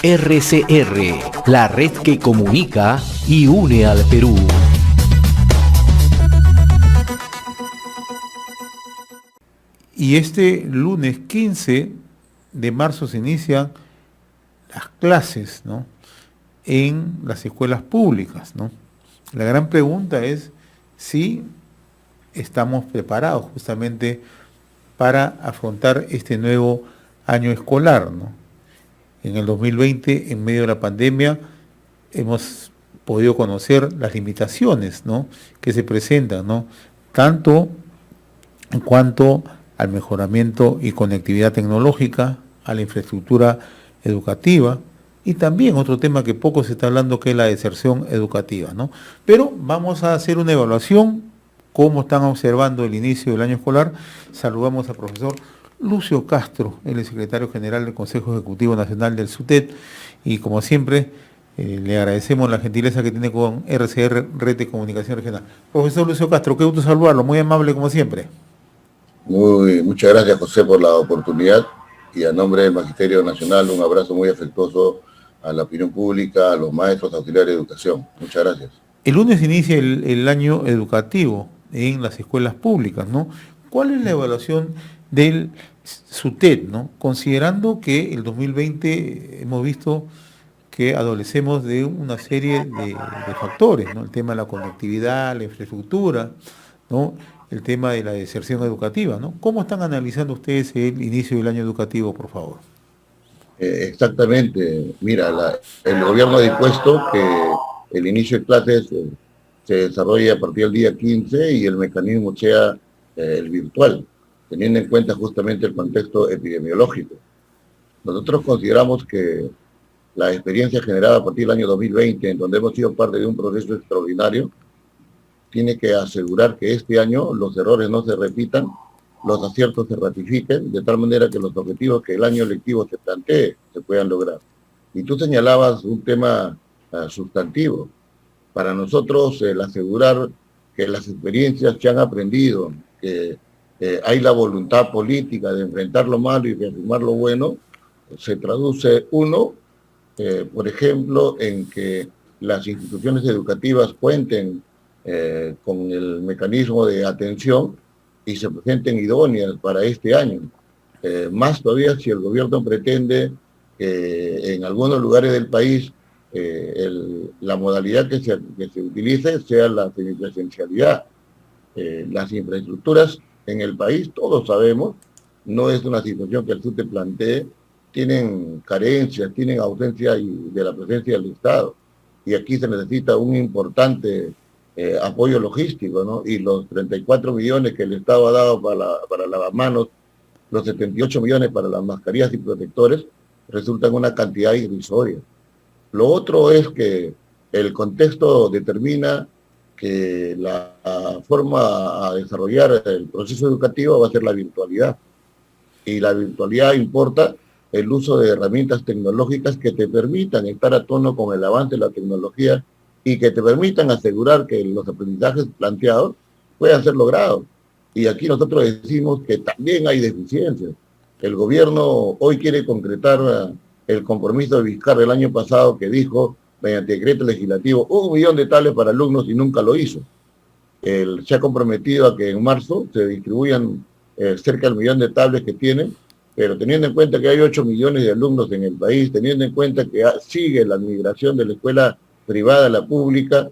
RCR, la red que comunica y une al Perú. Y este lunes 15 de marzo se inician las clases, ¿no?, en las escuelas públicas, ¿no? La gran pregunta es si estamos preparados justamente para afrontar este nuevo año escolar, ¿no? En el 2020, en medio de la pandemia, hemos podido conocer las limitaciones, ¿no?, que se presentan, ¿no?, tanto en cuanto al mejoramiento y conectividad tecnológica, a la infraestructura educativa, y también otro tema que poco se está hablando, que es la deserción educativa, ¿no? Pero vamos a hacer una evaluación, cómo están observando el inicio del año escolar. Saludamos al profesor Lucio Castro, él es secretario general del Consejo Ejecutivo Nacional del SUTED, y como siempre, le agradecemos la gentileza que tiene con RCR, Red de Comunicación Regional. Profesor Lucio Castro, qué gusto saludarlo, muy amable como siempre. Muchas gracias, José, por la oportunidad, y a nombre del Magisterio Nacional un abrazo muy afectuoso a la opinión pública, a los maestros auxiliares de educación. Muchas gracias. El lunes inicia el año educativo en las escuelas públicas, ¿no? ¿Cuál es la evaluación del SUTED, ¿no?, considerando que el 2020 hemos visto que adolecemos de una serie de factores, ¿no? El tema de la conectividad, la infraestructura, ¿no?, el tema de la deserción educativa, ¿no? ¿Cómo están analizando ustedes el inicio del año educativo, por favor? Exactamente. Mira, el gobierno ha dispuesto que el inicio de clases se desarrolle a partir del día 15 y el mecanismo sea el virtual, teniendo en cuenta justamente el contexto epidemiológico. Nosotros consideramos que la experiencia generada a partir del año 2020, en donde hemos sido parte de un proceso extraordinario, tiene que asegurar que este año los errores no se repitan, los aciertos se ratifiquen, de tal manera que los objetivos que el año lectivo se plantee se puedan lograr. Y tú señalabas un tema sustantivo. Para nosotros, el asegurar que las experiencias se han aprendido, que hay la voluntad política de enfrentar lo malo y reafirmar lo bueno, se traduce, por ejemplo, en que las instituciones educativas cuenten con el mecanismo de atención y se presenten idóneas para este año. Más todavía si el gobierno pretende que en algunos lugares del país la modalidad que se utilice sea la semipresencialidad. Las infraestructuras en el país, todos sabemos, no es una situación que el SUTE plantee, tienen carencias, tienen ausencia de la presencia del Estado. Y aquí se necesita un importante apoyo logístico, ¿no? Y los 34 millones que el Estado ha dado para lavamanos, los 78 millones para las mascarillas y protectores, resultan una cantidad irrisoria. Lo otro es que el contexto determina que la forma a desarrollar el proceso educativo va a ser la virtualidad. Y la virtualidad importa el uso de herramientas tecnológicas que te permitan estar a tono con el avance de la tecnología y que te permitan asegurar que los aprendizajes planteados puedan ser logrados. Y aquí nosotros decimos que también hay deficiencias. El gobierno hoy quiere concretar el compromiso de Vizcarra del año pasado, que dijo, mediante decreto legislativo, 1 millón de tablets para alumnos, y nunca lo hizo. Se ha comprometido a que en marzo se distribuyan cerca del 1 millón de tablets que tienen, pero teniendo en cuenta que hay 8 millones de alumnos en el país, teniendo en cuenta que sigue la migración de la escuela privada a la pública,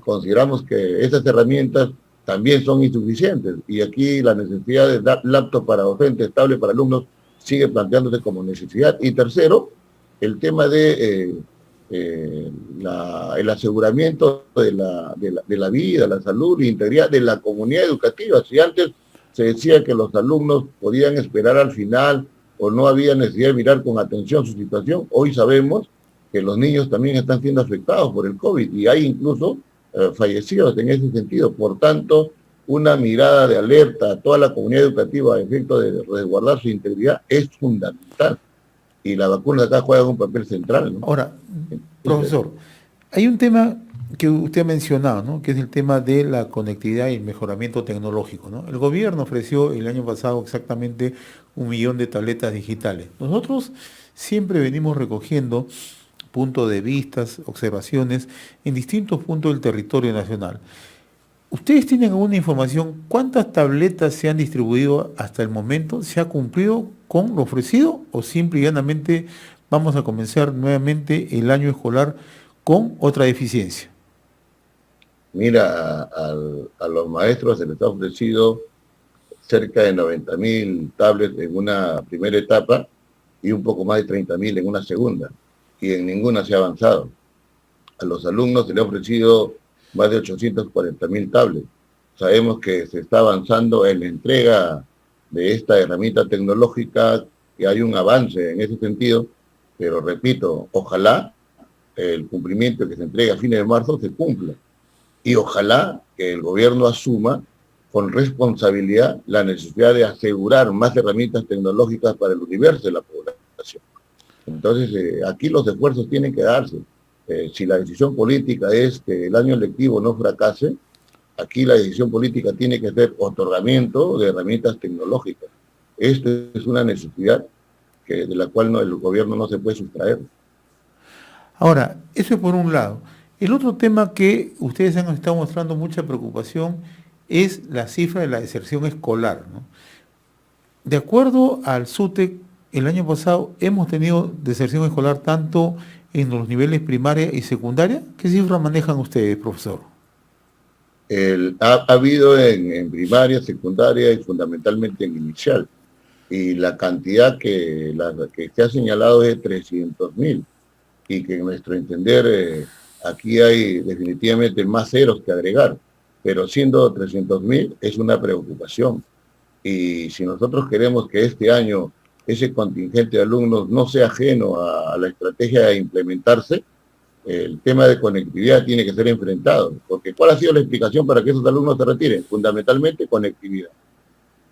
consideramos que esas herramientas también son insuficientes, y aquí la necesidad de dar laptops para docentes, tablets para alumnos, sigue planteándose como necesidad. Y tercero, el tema de el aseguramiento de la vida, la salud e integridad de la comunidad educativa. Si antes se decía que los alumnos podían esperar al final o no había necesidad de mirar con atención su situación, hoy sabemos que los niños también están siendo afectados por el COVID y hay incluso fallecidos en ese sentido. Por tanto, una mirada de alerta a toda la comunidad educativa a efecto de resguardar su integridad es fundamental. Y la vacuna acá juega un papel central, ¿no? Ahora, profesor, hay un tema que usted ha mencionado, ¿no?, que es el tema de la conectividad y el mejoramiento tecnológico, ¿no? El gobierno ofreció el año pasado exactamente 1 millón de tabletas digitales. Nosotros siempre venimos recogiendo puntos de vistas, observaciones en distintos puntos del territorio nacional. ¿Ustedes tienen alguna información? ¿Cuántas tabletas se han distribuido hasta el momento? ¿Se ha cumplido con lo ofrecido o simple y llanamente vamos a comenzar nuevamente el año escolar con otra deficiencia? Mira, a los maestros se les ha ofrecido cerca de 90.000 tablets en una primera etapa y un poco más de 30.000 en una segunda, y en ninguna se ha avanzado. A los alumnos se les ha ofrecido más de 840.000 tablets. Sabemos que se está avanzando en la entrega de esta herramienta tecnológica, que hay un avance en ese sentido, pero repito, ojalá el cumplimiento que se entrega a fines de marzo se cumpla. Y ojalá que el gobierno asuma con responsabilidad la necesidad de asegurar más herramientas tecnológicas para el universo de la población. Entonces, aquí los esfuerzos tienen que darse. Si la decisión política es que el año lectivo no fracase, aquí la decisión política tiene que ser otorgamiento de herramientas tecnológicas. Esto es una necesidad de la cual el gobierno no se puede sustraer. Ahora, eso es por un lado. El otro tema que ustedes han estado mostrando mucha preocupación es la cifra de la deserción escolar, ¿no? De acuerdo al SUTEC, el año pasado hemos tenido deserción escolar tanto en los niveles primaria y secundaria. ¿Qué cifra manejan ustedes, profesor? Ha habido en primaria, secundaria y fundamentalmente en inicial. Y la cantidad que se ha señalado es de 300.000. Y que en nuestro entender aquí hay definitivamente más ceros que agregar. Pero siendo 300.000 es una preocupación. Y si nosotros queremos que este año ese contingente de alumnos no sea ajeno a la estrategia de implementarse, el tema de conectividad tiene que ser enfrentado. Porque ¿cuál ha sido la explicación para que esos alumnos se retiren? Fundamentalmente conectividad.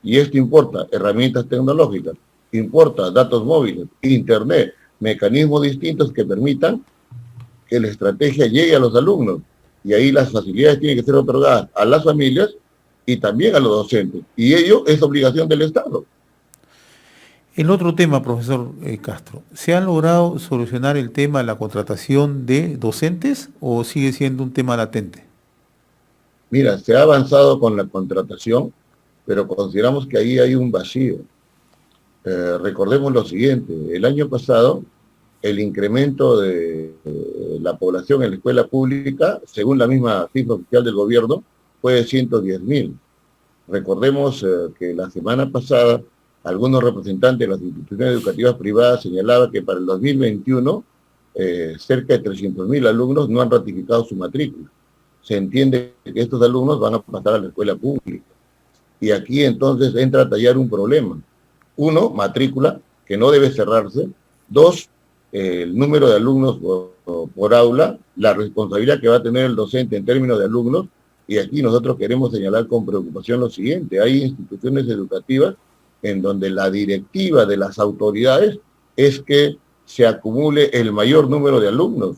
Y esto importa herramientas tecnológicas, importa datos móviles, internet, mecanismos distintos que permitan que la estrategia llegue a los alumnos. Y ahí las facilidades tienen que ser otorgadas a las familias y también a los docentes. Y ello es obligación del Estado. El otro tema, profesor Castro, ¿se ha logrado solucionar el tema de la contratación de docentes o sigue siendo un tema latente? Mira, se ha avanzado con la contratación, pero consideramos que ahí hay un vacío. Recordemos lo siguiente, el año pasado el incremento de la población en la escuela pública, según la misma cifra oficial del gobierno, fue de 110.000. Recordemos que la semana pasada algunos representantes de las instituciones educativas privadas señalaban que para el 2021 cerca de 300.000 alumnos no han ratificado su matrícula. Se entiende que estos alumnos van a pasar a la escuela pública. Y aquí entonces entra a tallar un problema. Uno, matrícula, que no debe cerrarse. Dos, el número de alumnos por aula, la responsabilidad que va a tener el docente en términos de alumnos. Y aquí nosotros queremos señalar con preocupación lo siguiente. Hay instituciones educativas en donde la directiva de las autoridades es que se acumule el mayor número de alumnos.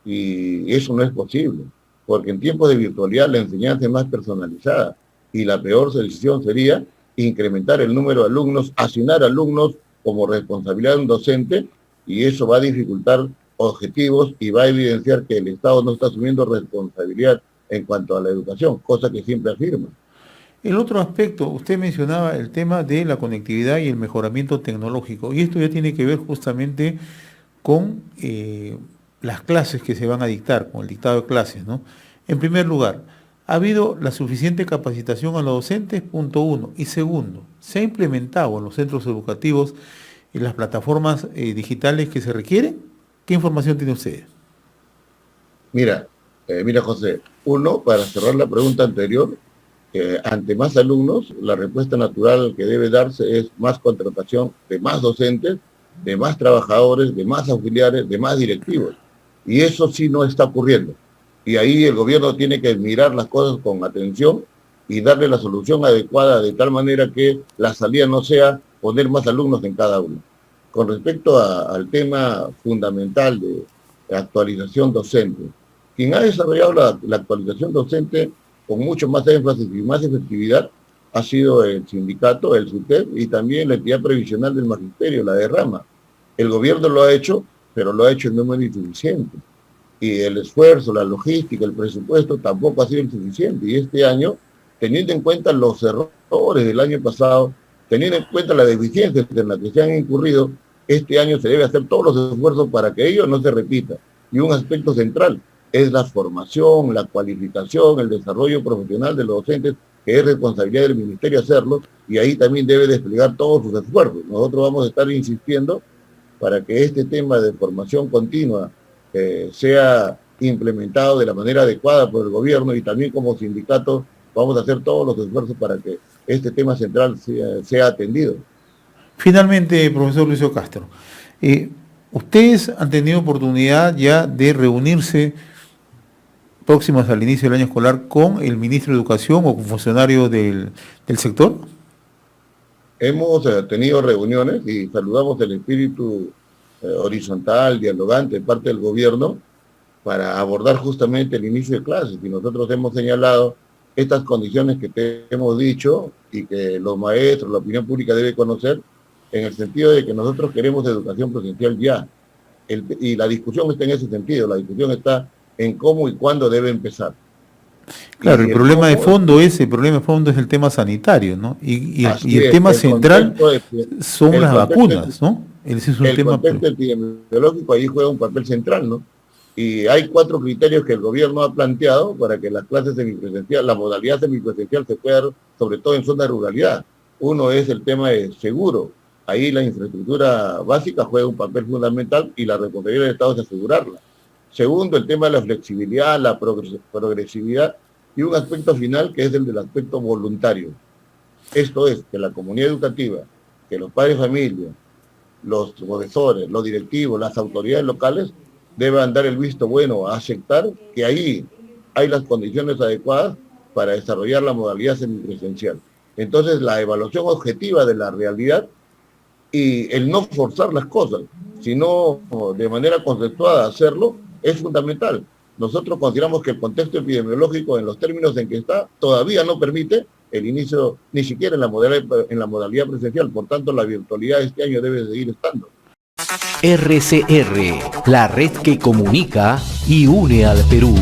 Y eso no es posible, porque en tiempos de virtualidad la enseñanza es más personalizada. Y la peor decisión sería incrementar el número de alumnos, asignar alumnos como responsabilidad de un docente, y eso va a dificultar objetivos y va a evidenciar que el Estado no está asumiendo responsabilidad en cuanto a la educación, cosa que siempre afirma. El otro aspecto, usted mencionaba el tema de la conectividad y el mejoramiento tecnológico, y esto ya tiene que ver justamente con las clases que se van a dictar, con el dictado de clases, ¿no? En primer lugar, ¿ha habido la suficiente capacitación a los docentes? Punto uno. Y segundo, ¿se ha implementado en los centros educativos en las plataformas digitales que se requieren? ¿Qué información tiene usted? Mira, José, uno, para cerrar la pregunta anterior, ante más alumnos, la respuesta natural que debe darse es más contratación de más docentes, de más trabajadores, de más auxiliares, de más directivos. Y eso sí no está ocurriendo. Y ahí el gobierno tiene que mirar las cosas con atención y darle la solución adecuada de tal manera que la salida no sea poner más alumnos en cada uno. Con respecto al tema fundamental de actualización docente, quien ha desarrollado la actualización docente con mucho más énfasis y más efectividad ha sido el sindicato, el SUTEP, y también la entidad previsional del magisterio, la derrama. El gobierno lo ha hecho, pero lo ha hecho en número insuficiente. Y el esfuerzo, la logística, el presupuesto tampoco ha sido insuficiente. Y este año, teniendo en cuenta los errores del año pasado, teniendo en cuenta las deficiencias en las que se han incurrido, este año se debe hacer todos los esfuerzos para que ello no se repita. Y un aspecto central es la formación, la cualificación, el desarrollo profesional de los docentes, que es responsabilidad del Ministerio hacerlo, y ahí también debe desplegar todos sus esfuerzos. Nosotros vamos a estar insistiendo para que este tema de formación continua sea implementado de la manera adecuada por el gobierno, y también como sindicato vamos a hacer todos los esfuerzos para que este tema central sea atendido. Finalmente, profesor Lucio Castro, ustedes han tenido oportunidad ya de reunirse próximos al inicio del año escolar con el ministro de Educación o con funcionarios del sector. Hemos tenido reuniones y saludamos el espíritu horizontal, dialogante de parte del gobierno para abordar justamente el inicio de clases. Y nosotros hemos señalado estas condiciones que te hemos dicho y que los maestros, la opinión pública debe conocer, en el sentido de que nosotros queremos educación presencial ya. Y la discusión está en ese sentido, la discusión está en cómo y cuándo debe empezar. Claro, el problema de fondo es el tema sanitario, ¿no? Y el tema central son las vacunas, ¿no? Ese es un tema. El contexto epidemiológico ahí juega un papel central, ¿no? Y hay 4 criterios que el gobierno ha planteado para que las clases semipresencial, la modalidad semipresencial se pueda dar, sobre todo en zona de ruralidad. Uno es el tema de seguro. Ahí la infraestructura básica juega un papel fundamental y la responsabilidad del Estado es asegurarla. Segundo, el tema de la flexibilidad, la progresividad, y un aspecto final que es el del aspecto voluntario. Esto es, que la comunidad educativa, que los padres de familia, los profesores, los directivos, las autoridades locales deban dar el visto bueno a aceptar que ahí hay las condiciones adecuadas para desarrollar la modalidad semipresencial. Entonces, la evaluación objetiva de la realidad y el no forzar las cosas, sino de manera conceptuada hacerlo, es fundamental. Nosotros consideramos que el contexto epidemiológico, en los términos en que está, todavía no permite el inicio, ni siquiera en la modalidad presencial. Por tanto, la virtualidad este año debe seguir estando. RCR, la red que comunica y une al Perú.